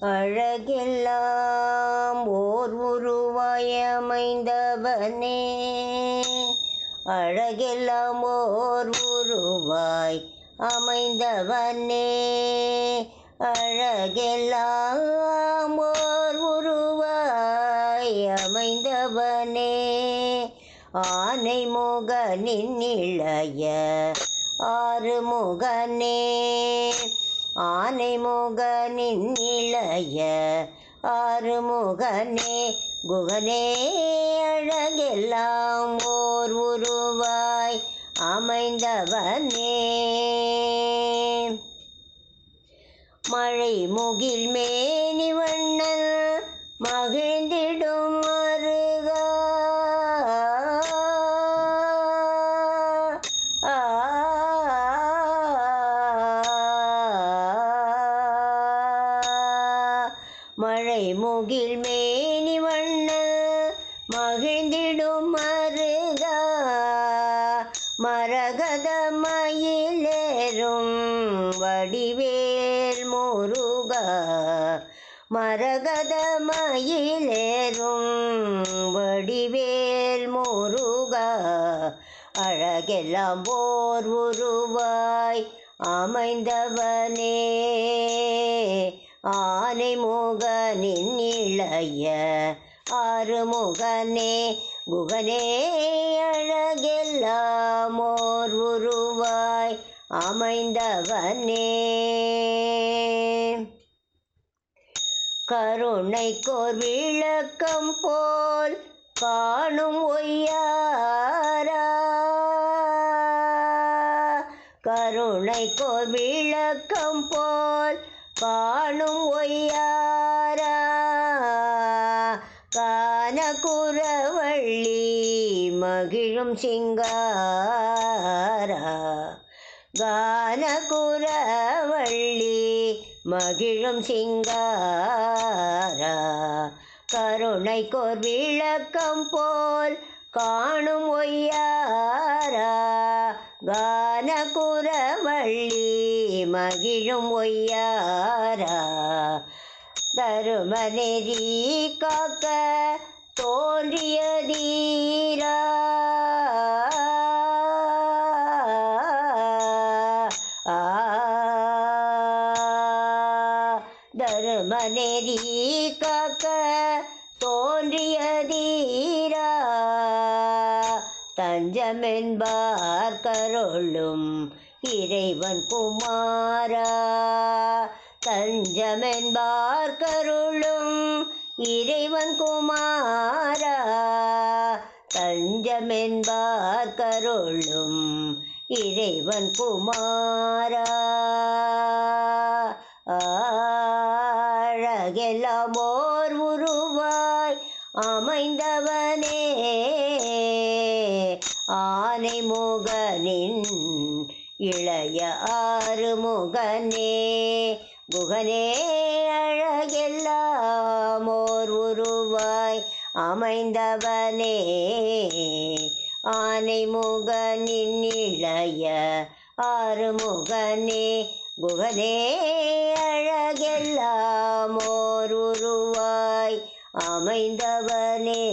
அழகெல்லாம் ஓர் உருவாய் அமைந்தவனே, அழகெல்லாம் ஓர் உருவாய் அமைந்தவனே, அழகெல்லாம் ஓர் உருவாய் அமைந்தவனே, ஆனை முகனின் இளைய ஆறுமுகனே, ஆனை முகனின் இளைய ஆறுமுகனே, குகனே அழகெல்லாம் ஓர் உருவாய் அமைந்தவனே, மழை முகில் மேனி வண்ணன் மகிழ்ந்திடும் மருகா, மழை முகில் மேனி வண்ணன் மகிழ்ந்திடும் மருகா, மரகத மயிலேறும் வடிவேல் முருகா, மரகத மயிலேறும் வடிவேல் முருகா, அழகெல்லாம் ஓர் உருவாய் அமைந்தவனே, ஆனை முகனின் இளைய ஆறுமுகனே, குகனே அழகெல்லாம் ஓர் உருவாய் அமைந்தவனே, கருணைக்கோர் விளக்கம் போல் காணும் ஒய்யாரா, கருணைக்கோர் விளக்கம் போல் காணும் ஒய்யாரா, கானகுரவள்ளி மகிழும் சிங்காரா, கானகுரவள்ளி மகிழும் சிங்காரா, கருணைக்கோர் விளக்கம் போல் காணும் ஒய்யாரா, கானகுரவள்ளி மகிழும் ஒய்யாரா, தருமநெறி காக்க தோன்றிய தீரா, தருமநெறி காக்க தோன்றிய தீரா, தஞ்சமென்பார் கருளும் இறைவன் குமாரா, தஞ்சமென்பார் கருளும் இறைவன் குமாரா, தஞ்சமென்பார் கருளும் இறைவன் குமாரா, அழகெல்லாம் ஓர் உருவாய் அமைந்தவனே, ஆனை முகனின் இளைய ஆறுமுகனே, குகனே அழகெல்லாம் ஓர் உருவாய் அமைந்தவனே, ஆனை முகனின் இளைய ஆறுமுகனே, குகனே அழகெல்லாம் ஓர் உருவாய் அமைந்தவனே.